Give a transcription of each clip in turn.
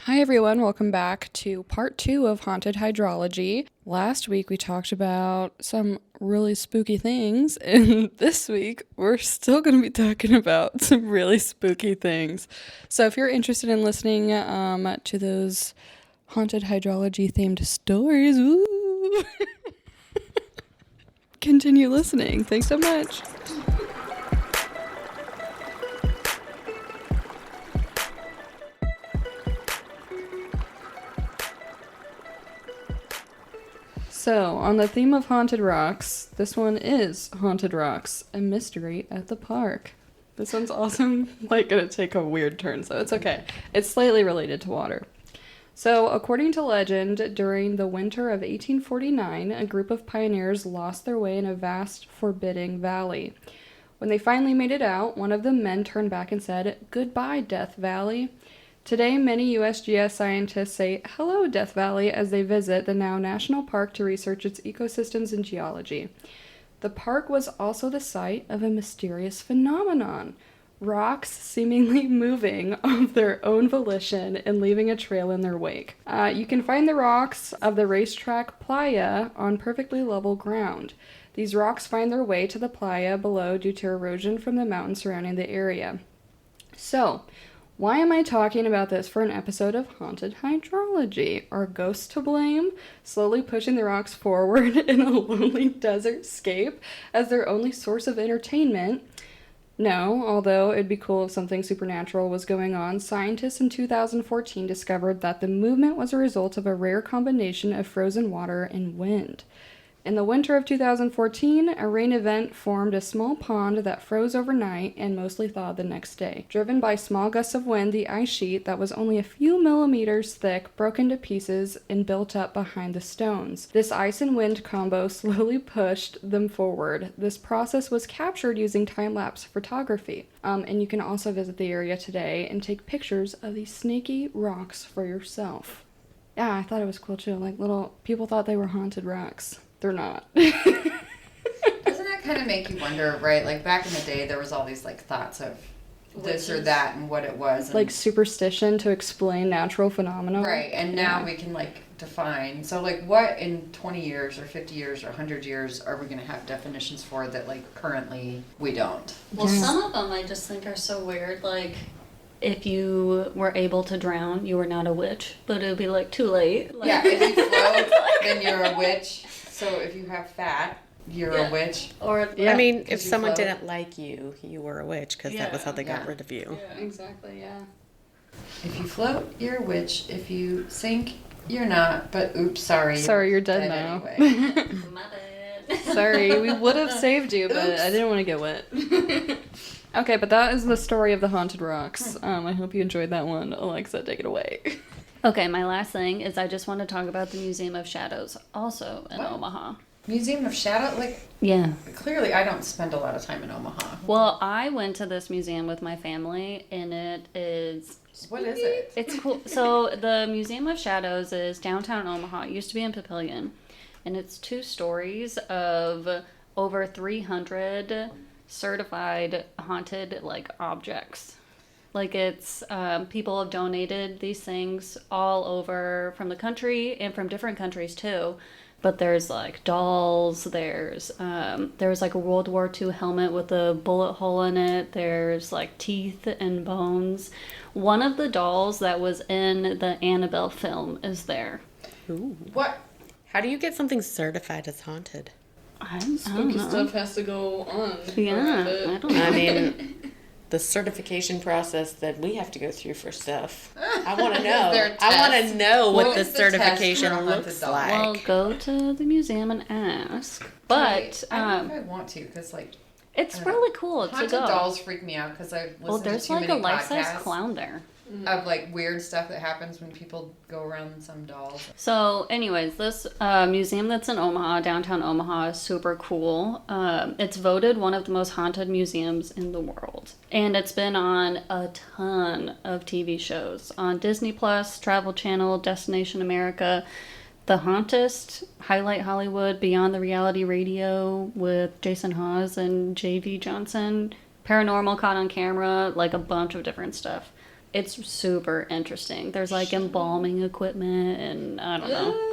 Hi everyone, welcome back to part 2 of Haunted Hydrology. Last week we talked about some really spooky things, and this week we're still going to be talking about some really spooky things. So if you're interested in listening to those Haunted Hydrology themed stories, ooh, continue listening. Thanks so much. So, on the theme of haunted rocks, this one is Haunted Rocks, a mystery at the park. This one's also, gonna take a weird turn, so it's okay. It's slightly related to water. So, according to legend, during the winter of 1849, a group of pioneers lost their way in a vast, forbidding valley. When they finally made it out, one of the men turned back and said, "Goodbye, Death Valley." Today, many USGS scientists say hello, Death Valley, as they visit the now national park to research its ecosystems and geology. The park was also the site of a mysterious phenomenon, rocks seemingly moving of their own volition and leaving a trail in their wake. You can find the rocks of the racetrack playa on perfectly level ground. These rocks find their way to the playa below due to erosion from the mountains surrounding the area. So, why am I talking about this for an episode of Haunted Hydrology? Are ghosts to blame? Slowly pushing the rocks forward in a lonely desert scape as their only source of entertainment? No, although it'd be cool if something supernatural was going on, scientists in 2014 discovered that the movement was a result of a rare combination of frozen water and wind. In the winter of 2014, a rain event formed a small pond that froze overnight and mostly thawed the next day. Driven by small gusts of wind, the ice sheet that was only a few millimeters thick broke into pieces and built up behind the stones. This ice and wind combo slowly pushed them forward. This process was captured using time-lapse photography. And you can also visit the area today and take pictures of these snaky rocks for yourself. Yeah, I thought it was cool too. People thought they were haunted rocks. They're not. Doesn't that kind of make you wonder, right? Like back in the day, there was all these thoughts of this or that and what it was. And, superstition to explain natural phenomena. Right, and now we can define. So what in 20 years or 50 years or 100 years are we going to have definitions for that currently we don't? Well, some of them I just think are so weird. If you were able to drown, you were not a witch, but it would be too late. Yeah, if you float, then you're a witch. So if you have fat, you're a witch. Or if someone didn't like you, you were a witch because that was how they got rid of you. Yeah, exactly, yeah. If you float, you're a witch. If you sink, you're not. But oops, sorry. Sorry, you're dead now. Anyway. My bad. Sorry, we would have saved you, but I didn't want to get wet. Okay, but that is the story of the Haunted Rocks. I hope you enjoyed that one. Alexa, take it away. Okay, my last thing is I just want to talk about the Museum of Shadows, also in Omaha. Museum of Shadow? Yeah. Clearly I don't spend a lot of time in Omaha. Well, I went to this museum with my family, and it is... What is it? It's cool. So the Museum of Shadows is downtown Omaha. It used to be in Papillion, and it's 2 stories of over 300 certified haunted objects. It's people have donated these things all over from the country and from different countries too. But there's dolls, there's a World War II helmet with a bullet hole in it, there's teeth and bones. One of the dolls that was in the Annabelle film is there. Ooh. What? How do you get something certified as haunted? I don't Spooky know. stuff has to go on. Yeah, I don't know. The certification process that we have to go through for stuff. I want to know. There I want to know what the is the certification test for a looks haunted like. Well, go to the museum and ask. But I don't know if I want to because it's really cool to haunted go. dolls freak me out because I've listened there's to too many a life-size podcasts clown there. of weird stuff that happens when people go around some dolls. So, anyways, this museum that's in Omaha, downtown Omaha, is super cool. It's voted one of the most haunted museums in the world. And it's been on a ton of TV shows. On Disney Plus, Travel Channel, Destination America, The Hauntest, Highlight Hollywood, Beyond the Reality Radio with Jason Hawes and J.V. Johnson, Paranormal Caught on Camera, a bunch of different stuff. It's super interesting. There's like embalming equipment and I don't know.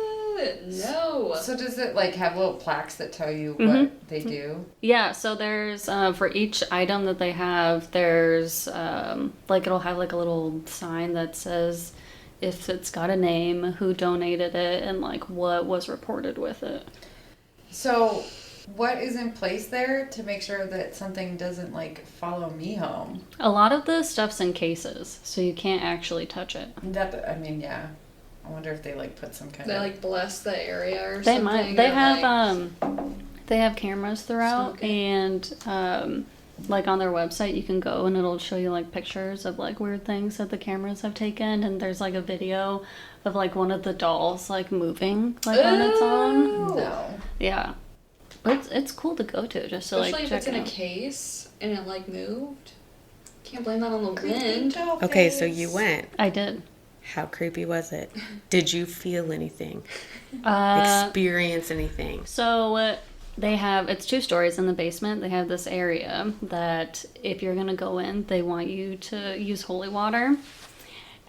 No. So does it like have little plaques that tell you what they do? Yeah, so there's for each item that they have, there's like it'll have like a little sign that says if it's got a name, who donated it, and like what was reported with it. So what is in place there to make sure that something doesn't like follow me home? A lot of the stuff's in cases, so you can't actually touch it. I mean, yeah. I wonder if they like put some kind They of like bless the area or They something. might. They or, have like, they have cameras throughout, Smoking. and like on their website you can go and it'll show you like pictures of like weird things that the cameras have taken, and there's like a video of like one of the dolls like moving like on its own. No. Yeah, but it's cool to go to just to especially like if check it's in it a out. case and it like moved. Can't blame that on the Creepy wind. doll Okay, so face. you went. I did. How creepy was it? Did you feel anything? Uh, Experience anything? So they have, it's 2 stories in the basement. They have this area that if you're going to go in, they want you to use holy water.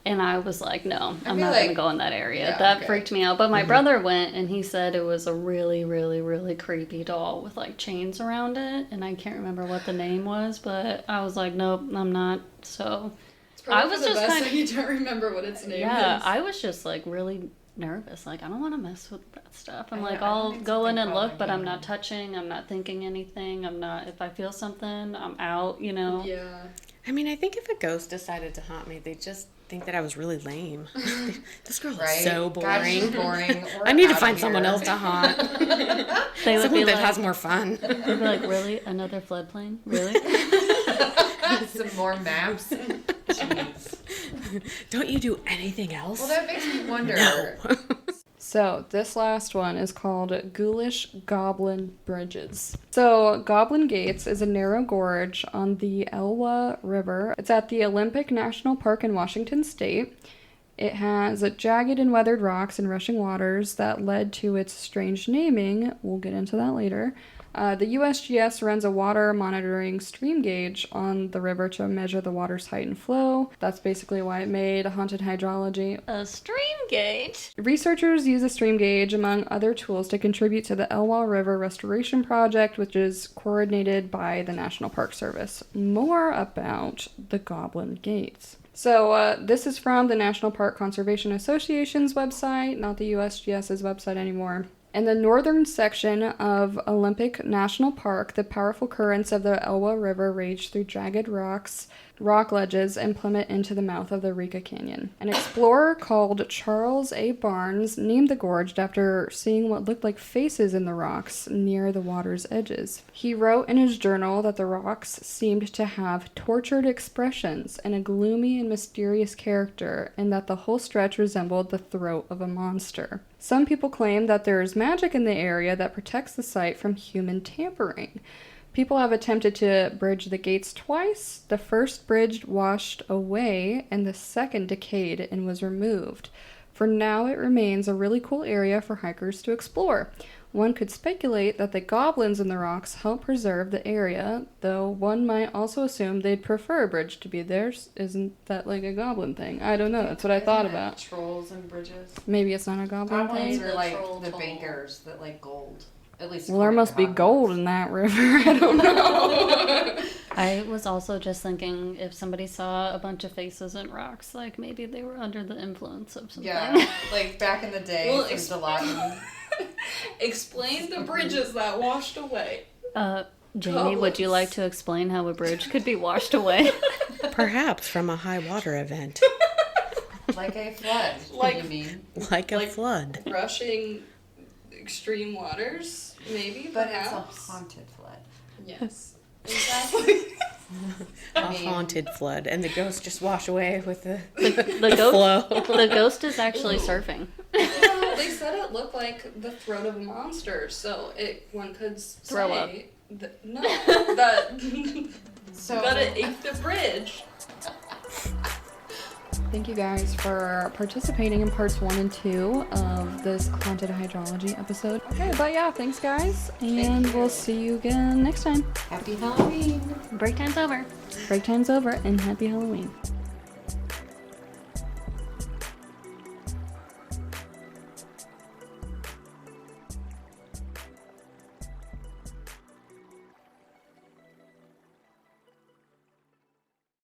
And I was like, no, I'm feel not like- going to go in that area. Yeah, That okay. freaked me out. But my brother went and he said it was a really, really, really creepy doll with like chains around it. And I can't remember what the name was, but I was like, nope, I'm not. So It's probably I was for the just best kinda- that you don't remember what its name yeah, is. I was just like really nervous. Like, I don't want to mess with that stuff. I'm I like, know, I I'll need go in something and look, following but I'm me. not touching. I'm not thinking anything. I'm not, if I feel something, I'm out, you know? Yeah. I mean, I think if a ghost decided to haunt me, they'd just think that I was really lame. This girl Right? is so God, she's boring. boring. We're I need to outta find someone here. else to haunt. They would Someone be that like, has more fun. they'd be like, really? Another floodplain? Really? Some more maps. Jeez. Don't you do anything else? Well, that makes me wonder. No. So this last one is called Ghoulish Goblin Bridges. So Goblin Gates is a narrow gorge on the Elwha River. It's at the Olympic National Park in Washington State. It has jagged and weathered rocks and rushing waters that led to its strange naming. We'll get into that later. The USGS runs a water monitoring stream gauge on the river to measure the water's height and flow. That's basically why it made Haunted Hydrology. A stream gauge? Researchers use a stream gauge, among other tools, to contribute to the Elwha River Restoration Project, which is coordinated by the National Park Service. More about the Goblin Gates. So this is from the National Park Conservation Association's website, not the USGS's website anymore. In the northern section of Olympic National Park, the powerful currents of the Elwha River rage through jagged rock ledges and plummet into the mouth of the Rika Canyon. An explorer called Charles A. Barnes named the gorge after seeing what looked like faces in the rocks near the water's edges. He wrote in his journal that the rocks seemed to have tortured expressions and a gloomy and mysterious character, and that the whole stretch resembled the throat of a monster. Some people claim that there is magic in the area that protects the site from human tampering. People have attempted to bridge the gates twice. The first bridge washed away, and the second decayed and was removed. For now, it remains a really cool area for hikers to explore. One could speculate that the goblins in the rocks help preserve the area, though one might also assume they'd prefer a bridge to be theirs. Isn't that like a goblin thing? I don't know. That's what I thought about. Trolls and bridges. Maybe it's not a goblin Goblins thing. The are like troll the toll. bankers that like gold. At least. Well, there according must to be gold Hogwarts. in that river. I don't know. I was also just thinking if somebody saw a bunch of faces and rocks, like maybe they were under the influence of something. Yeah, like back in the day, Well, there's a lot. Explain the bridges that washed away. Jamie, would you like to explain how a bridge could be washed away? Perhaps from a high water event. Like a flood. Like- What do you mean? Like a Like- flood. Rushing extreme waters, maybe, But it's a perhaps. haunted flood. Yes. Exactly. A I mean- haunted flood. And the ghosts just wash away with the The ghost, flow. the ghost is actually surfing. Well, they said it looked like the throat of a monster, so one could Throw say up. No, that So that it ate the bridge. Thank you guys for participating in parts 1 and 2 of this Haunted Hydrology episode. Okay, but yeah, thanks guys, and you. we'll see you again next time. happy Halloween. Break time's over. Break time's over, and happy Halloween.